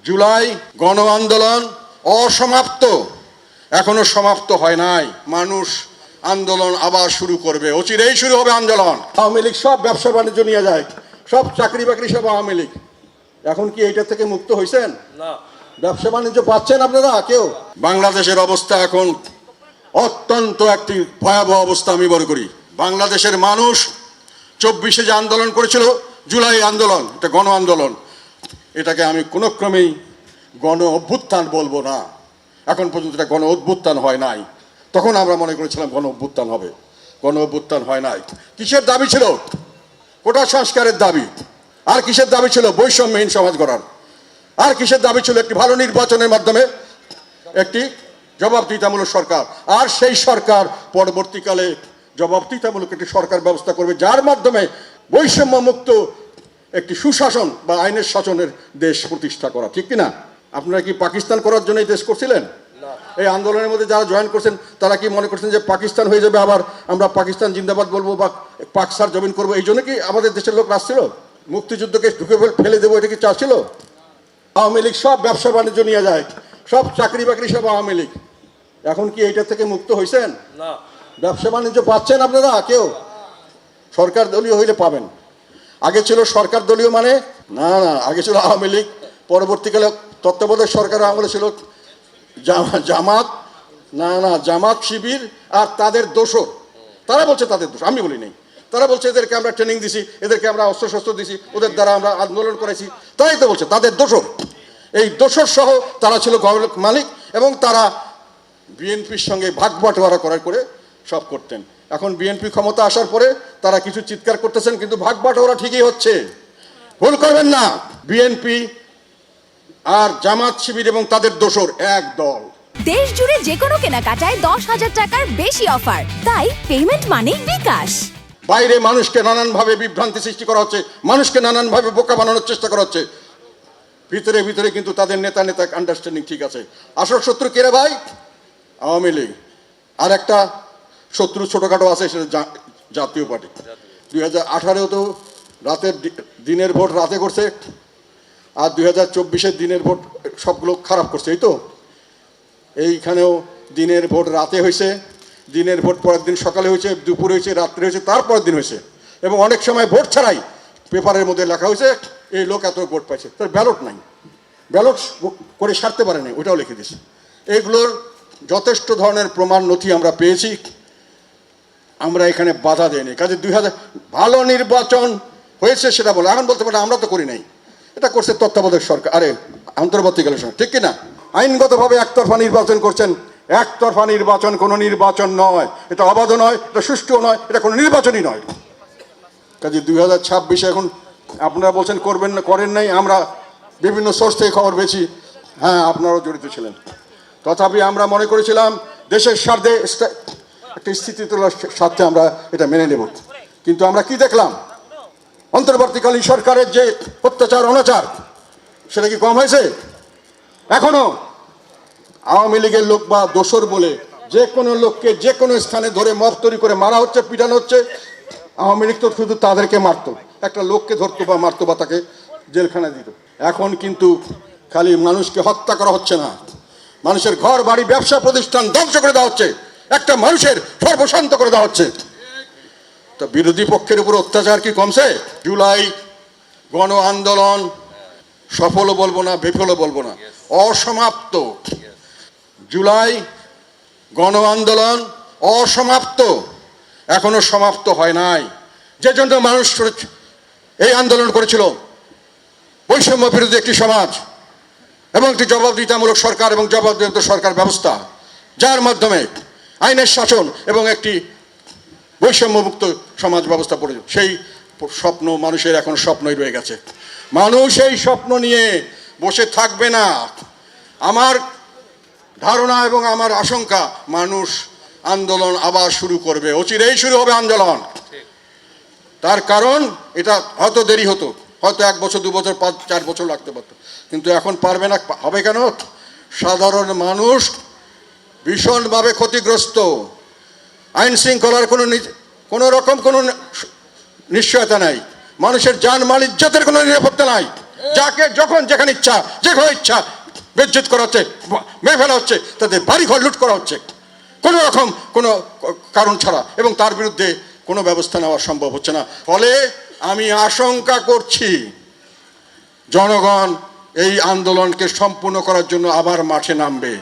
জুলাই গণ আন্দোলন অসমাপ্ত, এখনো সমাপ্ত হয় নাই। মানুষ আন্দোলন আবার শুরু করবে, অচিরেই শুরু হবে আন্দোলন। আওয়ামী লীগ সব ব্যবসা বাণিজ্য নিয়ে যায়, সব চাকরি বাকরি সব আওয়ামী লীগ। এখন কি এইটা থেকে মুক্ত হয়েছেন? না। ব্যবসা বাণিজ্য পাচ্ছেন আপনারা কেউ? বাংলাদেশের অবস্থা এখন অত্যন্ত একটি ভয়াবহ অবস্থা আমি মনে করি। বাংলাদেশের মানুষ 24-এ যে আন্দোলন করেছিল, জুলাই আন্দোলন, এটা গণ আন্দোলন, এটাকে আমি কোনো ক্রমেই গণ অভ্যুত্থান বলবো না। এখন পর্যন্ত এটা গণ অভ্যুত্থান হয় নাই। তখন আমরা মনে করেছিলাম গণ অভ্যুত্থান হবে, গণ অভ্যুত্থান হয় নাই। কিসের দাবি ছিল? কোটা সংস্কারের দাবি। আর কিসের দাবি ছিল? বৈষম্যহীন সমাজ গড়ার। আর কিসের দাবি ছিল? একটি ভালো নির্বাচনের মাধ্যমে একটি জবাবদিহিতামূলক সরকার। আর সেই সরকার পরবর্তীকালে জবাবদিহিতামূলক একটি সরকার ব্যবস্থা করবে, যার মাধ্যমে বৈষম্য মুক্ত একটি সুশাসন বা আইনের শাসনের দেশ প্রতিষ্ঠা করা। ঠিক কিনা? আপনারা কি পাকিস্তান করার জন্য এই দেশ করছিলেন? এই আন্দোলনের মধ্যে যারা জয়েন করছেন তারা কি মনে করছেন যে পাকিস্তান হয়ে যাবে, আবার আমরা পাকিস্তান জিন্দাবাদ বলবো বা পাক সার জমিন করবো, এই জন্য কি আমাদের দেশের লোক আসছিল? মুক্তিযুদ্ধকে ঢুকে ফেলে দেবো, এটা কি চাচ্ছিল? আওয়ামী লীগ সব ব্যবসা বাণিজ্য নিয়ে যায়, সব চাকরি বাকরি সব আওয়ামী লীগ। এখন কি এইটা থেকে মুক্ত হয়েছেন? না। ব্যবসা বাণিজ্য পাচ্ছেন আপনারা কেউ? সরকার দলীয় হইলে পাবেন। আগে ছিল সরকার দলীয় মানে না, আগে ছিল আওয়ামী লীগ, পরবর্তীকালে তত্ত্বাবধায়ক সরকার আমলে ছিল জামাত, জামাত শিবির আর তাদের দোসর। তারা বলছে তাদের দোষ, আমি বলি নেই। তারা বলছে এদেরকে আমরা ট্রেনিং দিছি, এদেরকে আমরা অস্ত্রশস্ত্র দিছি, ওদের দ্বারা আমরা আন্দোলন করেছি। তাই তো বলছে তাদের দোসর। এই দোসর সহ তারা ছিল গভর্নমেন্ট মালিক এবং তারা বিএনপির সঙ্গে ভাগ বাটোয়ারা করার করে সব করতেন। এখন বিএনপি ক্ষমতা আসার পরে তারা কিছু চিৎকার করতেছেন, কিন্তু ভাগ বাটোয়ারা ঠিকই হচ্ছে। ভুল করবেন না, বিএনপি আর জামাত শিবির এবং তাদের দোসর এক দল। দেশ জুড়ে যে কোনো কেনাকাটায় 10,000 টাকার বেশি অফার, তাই পেমেন্ট মানেই বিকাশ। বাইরে মানুষকে নানানভাবে বিভ্রান্তি সৃষ্টি করা হচ্ছে, মানুষকে নানানভাবে বোকা বানানোর চেষ্টা করা হচ্ছে। ভিতরে ভিতরে কিন্তু তাদের নেতা আন্ডারস্ট্যান্ডিং ঠিক আছে। আসল শত্রু কে রে ভাই? আওয়ামী লীগ। আর একটা শত্রু ছোটখাটো আছে, সেটা জাতীয় পার্টি। 2018-এও তো দিনের ভোট রাতে করছে, আর 2024-এর দিনের ভোট সবগুলো খারাপ করছে। এই তো এইখানেও দিনের ভোট রাতে হয়েছে, দিনের ভোট পরের দিন সকালে হয়েছে, দুপুরে হয়েছে, রাত্রে হয়েছে, তারপরের দিন হয়েছে। এবং অনেক সময় ভোট ছাড়াই পেপারের মধ্যে লেখা হয়েছে এই লোক এত ভোট পাইছে, তার ব্যালট নাই, ব্যালট করে সারতে পারে নাই, ওইটাও লিখে দিয়েছে। এইগুলোর যথেষ্ট ধরনের প্রমাণ নথি আমরা পেয়েছি, আমরা এখানে বাধা দেয়নি। কাজে 2000 ভালো নির্বাচন হয়েছে সেটা বলে এখন বলতে পারে আমরা তো করি নাই, এটা করছে তত্ত্বাবধায়ক সরকার, আরে অন্তর্বর্তীকালীন সরকার। ঠিক কিনা? আইনগতভাবে একতরফা নির্বাচন করছেন। একতরফা নির্বাচন কোনো নির্বাচন নয়, এটা অবাধ নয়, এটা সুষ্ঠুও নয়, এটা কোনো নির্বাচনই নয়। কাজে 2026-এ এখন আপনারা বলছেন করবেন না, করেন নাই। আমরা বিভিন্ন সোর্স থেকে খবর পেয়েছি, হ্যাঁ আপনারাও জড়িত ছিলেন। তথাপি আমরা মনে করেছিলাম দেশের স্বার্থে একটা স্থিতিশীলতার স্বার্থে আমরা এটা মেনে নেব। কিন্তু আমরা কি দেখলাম? অন্তর্বর্তীকালীন সরকারের যে অত্যাচার অনাচার, সেটা কি কম হয়েছে? এখনো আওয়ামী লীগের লোক বা দোসর বলে যে কোনো লোককে যে কোনো স্থানে ধরে মব তৈরি করে মারা হচ্ছে, পিটানো হচ্ছে। আওয়ামী লীগ তো শুধু তাদেরকে মারতো, একটা লোককে ধরতো বা মারতো বা তাকে জেলখানায় দিত। এখন কিন্তু খালি মানুষকে হত্যা করা হচ্ছে না, মানুষের ঘর বাড়ি ব্যবসা প্রতিষ্ঠান ধ্বংস করে দেওয়া হচ্ছে, একটা মানুষের সর্বশান্ত করে দেওয়া হচ্ছে। তো বিরোধী পক্ষের উপর অত্যাচার কি কমছে? জুলাই গণ আন্দোলন সফলও বলবো না, বিফলও বলবো না, অসমাপ্ত। জুলাই গণ আন্দোলন অসমাপ্ত, এখনো সমাপ্ত হয় নাই। যে জন্য মানুষ এই আন্দোলন করেছিল, বৈষম্য বিরোধী একটি সমাজ এবং একটি জবাবদিহিতামূলক সরকার এবং জবাবদিহিত সরকার ব্যবস্থা, যার মাধ্যমে আইনের শাসন এবং একটি বৈষম্যমুক্ত সমাজ ব্যবস্থা পড়ে, সেই স্বপ্ন মানুষের এখন স্বপ্নই রয়ে গেছে। মানুষ এই স্বপ্ন নিয়ে বসে থাকবে না। আমার ধারণা এবং আমার আশঙ্কা, মানুষ আন্দোলন আবার শুরু করবে, অচিরেই শুরু হবে আন্দোলন। তার কারণ এটা হয়তো দেরি হতো, হয়তো 1 বছর 2 বছর 5-4 বছর লাগতে পারত, কিন্তু এখন পারবে না। হবে কেন? সাধারণ মানুষ ভীষণভাবে ক্ষতিগ্রস্ত। আইন শৃঙ্খলার কোনো রকম কোনো নিশ্চয়তা নাই, মানুষের জান মাল ইজ্জতের কোনো নিরাপত্তা নাই। যাকে যখন যেখানে ইচ্ছা যেভাবে ইচ্ছা বেজ্জত করা হচ্ছে, মেরে ফেলা হচ্ছে, তাদের বাড়িঘর লুট করা হচ্ছে কোনো রকম কোনো কারণ ছাড়া, এবং তার বিরুদ্ধে কোনো ব্যবস্থা নেওয়া সম্ভব হচ্ছে না। ফলে আমি আশঙ্কা করছি জনগণ এই আন্দোলনকে সম্পূর্ণ করার জন্য আবার মাঠে নামবে।